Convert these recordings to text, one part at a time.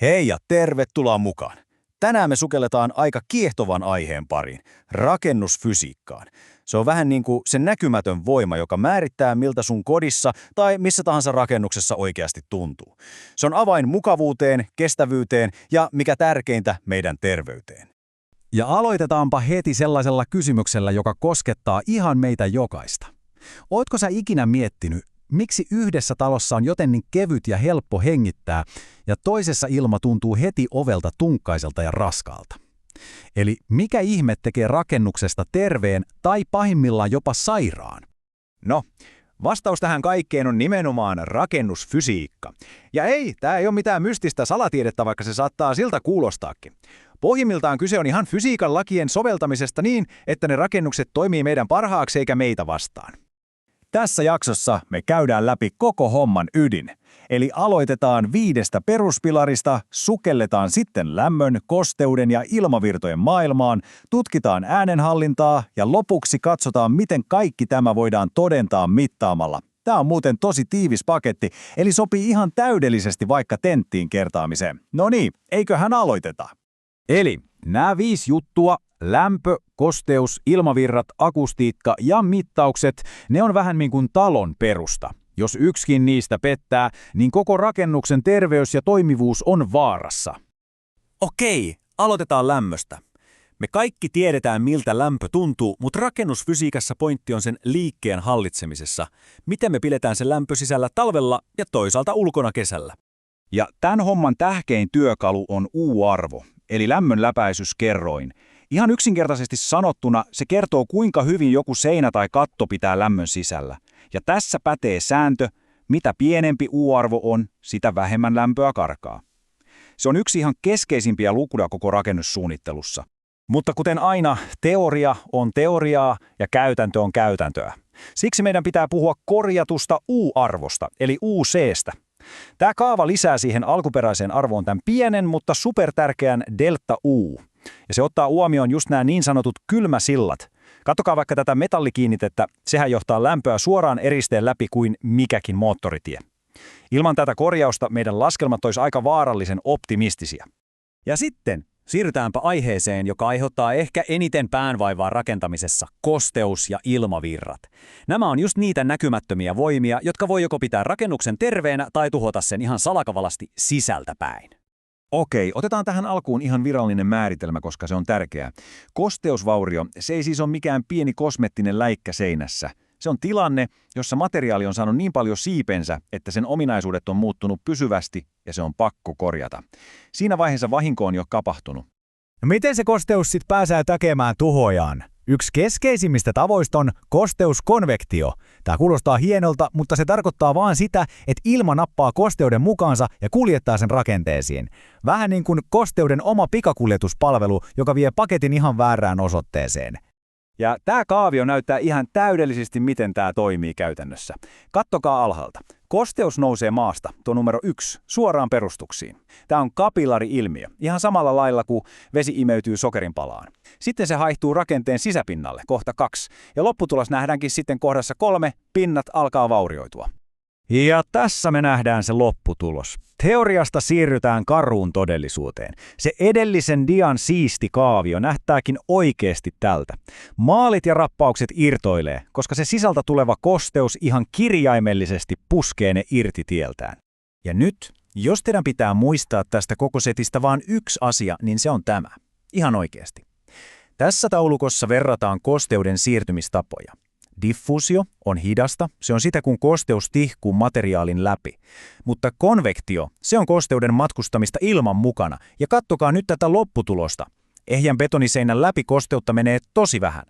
Hei ja tervetuloa mukaan! Tänään me sukelletaan aika kiehtovan aiheen pariin, rakennusfysiikkaan. Se on vähän niin kuin se näkymätön voima, joka määrittää, miltä sun kodissa tai missä tahansa rakennuksessa oikeasti tuntuu. Se on avain mukavuuteen, kestävyyteen ja, mikä tärkeintä, meidän terveyteen. Ja aloitetaanpa heti sellaisella kysymyksellä, joka koskettaa ihan meitä jokaista. Ootko sä ikinä miettinyt, miksi yhdessä talossa on joten niin kevyt ja helppo hengittää, ja toisessa ilma tuntuu heti ovelta tunkkaiselta ja raskaalta? Eli mikä ihme tekee rakennuksesta terveen tai pahimmillaan jopa sairaan? No, vastaus tähän kaikkeen on nimenomaan rakennusfysiikka. Ja ei, tämä ei ole mitään mystistä salatiedettä, vaikka se saattaa siltä kuulostaakin. Pohjimmiltaan kyse on ihan fysiikan lakien soveltamisesta niin, että ne rakennukset toimii meidän parhaaksi eikä meitä vastaan. Tässä jaksossa me käydään läpi koko homman ydin. Eli aloitetaan 5 peruspilarista, sukelletaan sitten lämmön, kosteuden ja ilmavirtojen maailmaan, tutkitaan äänenhallintaa ja lopuksi katsotaan, miten kaikki tämä voidaan todentaa mittaamalla. Tämä on muuten tosi tiivis paketti, eli sopii ihan täydellisesti vaikka tenttiin kertaamiseen. No niin, eiköhän aloiteta. Eli nämä 5 juttua, lämpö, kosteus, ilmavirrat, akustiikka ja mittaukset, ne on vähän niin kuin talon perusta. Jos yksikin niistä pettää, niin koko rakennuksen terveys ja toimivuus on vaarassa. Okei, aloitetaan lämmöstä. Me kaikki tiedetään, miltä lämpö tuntuu, mutta rakennusfysiikassa pointti on sen liikkeen hallitsemisessa. Miten me pidetään se lämpö sisällä talvella ja toisaalta ulkona kesällä. Ja tämän homman tähkein työkalu on U-arvo, eli lämmön läpäisyyskerroin. Ihan yksinkertaisesti sanottuna se kertoo, kuinka hyvin joku seinä tai katto pitää lämmön sisällä. Ja tässä pätee sääntö, mitä pienempi U-arvo on, sitä vähemmän lämpöä karkaa. Se on yksi ihan keskeisimpiä lukuja koko rakennussuunnittelussa. Mutta kuten aina, teoria on teoriaa ja käytäntö on käytäntöä. Siksi meidän pitää puhua korjatusta U-arvosta, eli UC:stä. Tämä kaava lisää siihen alkuperäiseen arvoon tämän pienen, mutta supertärkeän delta U. Ja se ottaa huomioon just nämä niin sanotut kylmäsillat. Katsokaa vaikka tätä metallikiinnitettä, sehän johtaa lämpöä suoraan eristeen läpi kuin mikäkin moottoritie. Ilman tätä korjausta meidän laskelmat olisi aika vaarallisen optimistisia. Ja sitten siirrytäänpä aiheeseen, joka aiheuttaa ehkä eniten päänvaivaa rakentamisessa, kosteus ja ilmavirrat. Nämä on just niitä näkymättömiä voimia, jotka voi joko pitää rakennuksen terveenä tai tuhota sen ihan salakavalasti sisältäpäin. Okei, otetaan tähän alkuun ihan virallinen määritelmä, koska se on tärkeää. Kosteusvaurio, se ei siis ole mikään pieni kosmettinen läikkä seinässä. Se on tilanne, jossa materiaali on saanut niin paljon siipensä, että sen ominaisuudet on muuttunut pysyvästi ja se on pakko korjata. Siinä vaiheessa vahinko on jo kapahtunut. No miten se kosteus sitten pääsee tekemään tuhojaan? Yksi keskeisimmistä tavoista on kosteuskonvektio. Tämä kuulostaa hienolta, mutta se tarkoittaa vain sitä, että ilma nappaa kosteuden mukaansa ja kuljettaa sen rakenteisiin. Vähän niin kuin kosteuden oma pikakuljetuspalvelu, joka vie paketin ihan väärään osoitteeseen. Ja tämä kaavio näyttää ihan täydellisesti, miten tämä toimii käytännössä. Kattokaa alhaalta. Kosteus nousee maasta, tuo numero 1, suoraan perustuksiin. Tämä on kapillari-ilmiö, ihan samalla lailla kuin vesi imeytyy sokerinpalaan. Sitten se haihtuu rakenteen sisäpinnalle, kohta 2, ja lopputulos nähdäänkin sitten kohdassa 3, pinnat alkaa vaurioitua. Ja tässä me nähdään se lopputulos. Teoriasta siirrytään karuun todellisuuteen. Se edellisen dian siisti kaavio nähtääkin oikeasti tältä. Maalit ja rappaukset irtoilee, koska se sisältä tuleva kosteus ihan kirjaimellisesti puskee ne irti tieltään. Ja nyt, jos teidän pitää muistaa tästä koko setistä vain yksi asia, niin se on tämä. Ihan oikeasti. Tässä taulukossa verrataan kosteuden siirtymistapoja. Diffuusio on hidasta, se on sitä kun kosteus tihkuu materiaalin läpi. Mutta konvektio, se on kosteuden matkustamista ilman mukana. Ja kattokaa nyt tätä lopputulosta. Ehjän betoniseinän läpi kosteutta menee tosi vähän.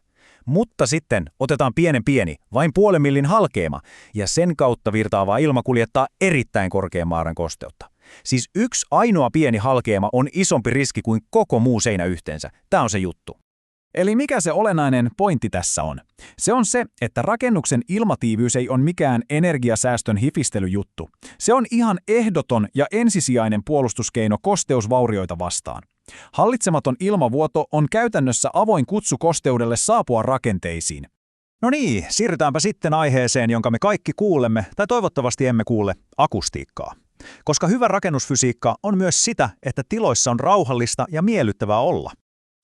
Mutta sitten otetaan pieni, vain 0,5 millin halkeama, ja sen kautta virtaava ilma kuljettaa erittäin korkean määrän kosteutta. Siis yksi ainoa pieni halkeama on isompi riski kuin koko muu seinä yhteensä. Tämä on se juttu. Eli mikä se olennainen pointti tässä on? Se on se, että rakennuksen ilmatiiviys ei ole mikään energiasäästön hifistelyjuttu. Se on ihan ehdoton ja ensisijainen puolustuskeino kosteusvaurioita vastaan. Hallitsematon ilmavuoto on käytännössä avoin kutsu kosteudelle saapua rakenteisiin. No niin, siirrytäänpä sitten aiheeseen, jonka me kaikki kuulemme, tai toivottavasti emme kuule, akustiikkaa. koska hyvä rakennusfysiikka on myös sitä, että tiloissa on rauhallista ja miellyttävää olla.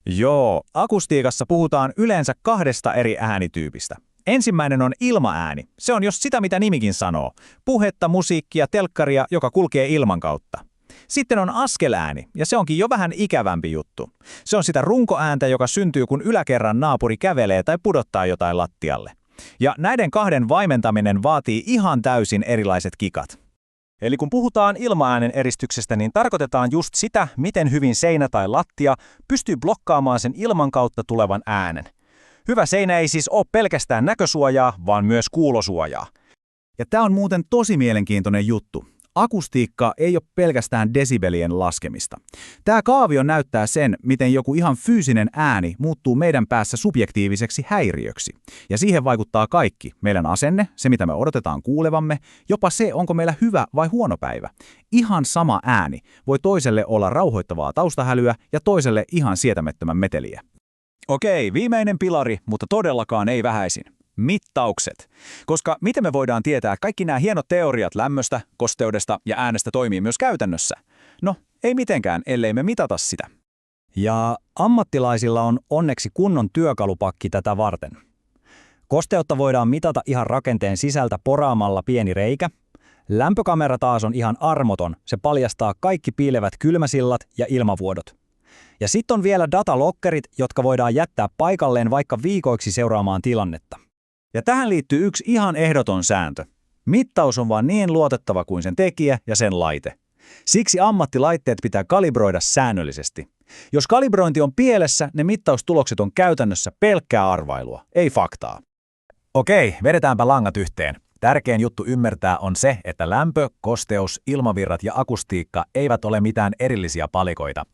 Joo, akustiikassa puhutaan yleensä 2 eri äänityypistä. Ensimmäinen on ilmaääni. Se on just sitä, mitä nimikin sanoo. Puhetta, musiikkia, telkkaria, joka kulkee ilman kautta. Sitten on askelääni, ja se onkin jo vähän ikävämpi juttu. Se on sitä runkoääntä, joka syntyy, kun yläkerran naapuri kävelee tai pudottaa jotain lattialle. Ja näiden 2 vaimentaminen vaatii ihan täysin erilaiset kikat. Eli kun puhutaan ilmaäänen eristyksestä, niin tarkoitetaan just sitä, miten hyvin seinä tai lattia pystyy blokkaamaan sen ilman kautta tulevan äänen. Hyvä seinä ei siis ole pelkästään näkösuojaa, vaan myös kuulosuojaa. Ja tämä on muuten tosi mielenkiintoinen juttu. Akustiikka ei ole pelkästään desibelien laskemista. Tämä kaavio näyttää sen, miten joku ihan fyysinen ääni muuttuu meidän päässä subjektiiviseksi häiriöksi. Ja siihen vaikuttaa kaikki. Meidän asenne, se mitä me odotetaan kuulevamme, jopa se, onko meillä hyvä vai huono päivä. Ihan sama ääni voi toiselle olla rauhoittavaa taustahälyä ja toiselle ihan sietämättömän meteliä. Okei, viimeinen pilari, mutta todellakaan ei vähäisin. Mittaukset. Koska miten me voidaan tietää, että kaikki nämä hienot teoriat lämmöstä, kosteudesta ja äänestä toimii myös käytännössä? No, ei mitenkään, ellei me mitata sitä. Ja ammattilaisilla on onneksi kunnon työkalupakki tätä varten. Kosteutta voidaan mitata ihan rakenteen sisältä poraamalla pieni reikä. Lämpökamera taas on ihan armoton, se paljastaa kaikki piilevät kylmäsillat ja ilmavuodot. Ja sitten on vielä datalokkerit, jotka voidaan jättää paikalleen vaikka viikoiksi seuraamaan tilannetta. Ja tähän liittyy yksi ihan ehdoton sääntö. Mittaus on vaan niin luotettava kuin sen tekijä ja sen laite. Siksi ammattilaitteet pitää kalibroida säännöllisesti. Jos kalibrointi on pielessä, ne mittaustulokset on käytännössä pelkkää arvailua, ei faktaa. Okei, vedetäänpä langat yhteen. Tärkein juttu ymmärtää on se, että lämpö, kosteus, ilmavirrat ja akustiikka eivät ole mitään erillisiä palikoita.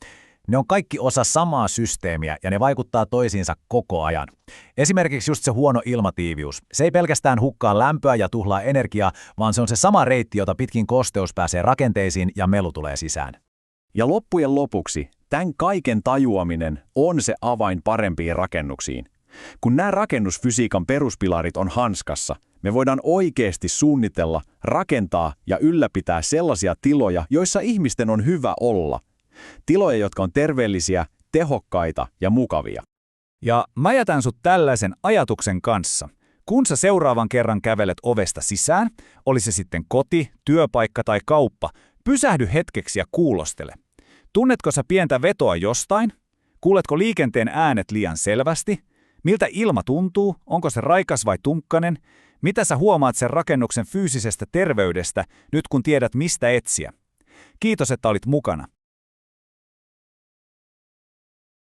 Ne on kaikki osa samaa systeemiä ja ne vaikuttaa toisiinsa koko ajan. Esimerkiksi just se huono ilmatiivius. Se ei pelkästään hukkaa lämpöä ja tuhlaa energiaa, vaan se on se sama reitti, jota pitkin kosteus pääsee rakenteisiin ja melu tulee sisään. Ja loppujen lopuksi, tämän kaiken tajuaminen on se avain parempiin rakennuksiin. Kun nämä rakennusfysiikan peruspilarit on hanskassa, me voidaan oikeasti suunnitella, rakentaa ja ylläpitää sellaisia tiloja, joissa ihmisten on hyvä olla. Tiloja, jotka on terveellisiä, tehokkaita ja mukavia. Ja mä jätän sut tällaisen ajatuksen kanssa. Kun sä seuraavan kerran kävelet ovesta sisään, oli se sitten koti, työpaikka tai kauppa, pysähdy hetkeksi ja kuulostele. Tunnetko sä pientä vetoa jostain? Kuuletko liikenteen äänet liian selvästi? Miltä ilma tuntuu? Onko se raikas vai tunkkanen? Mitä sä huomaat sen rakennuksen fyysisestä terveydestä nyt kun tiedät mistä etsiä? Kiitos, että olit mukana.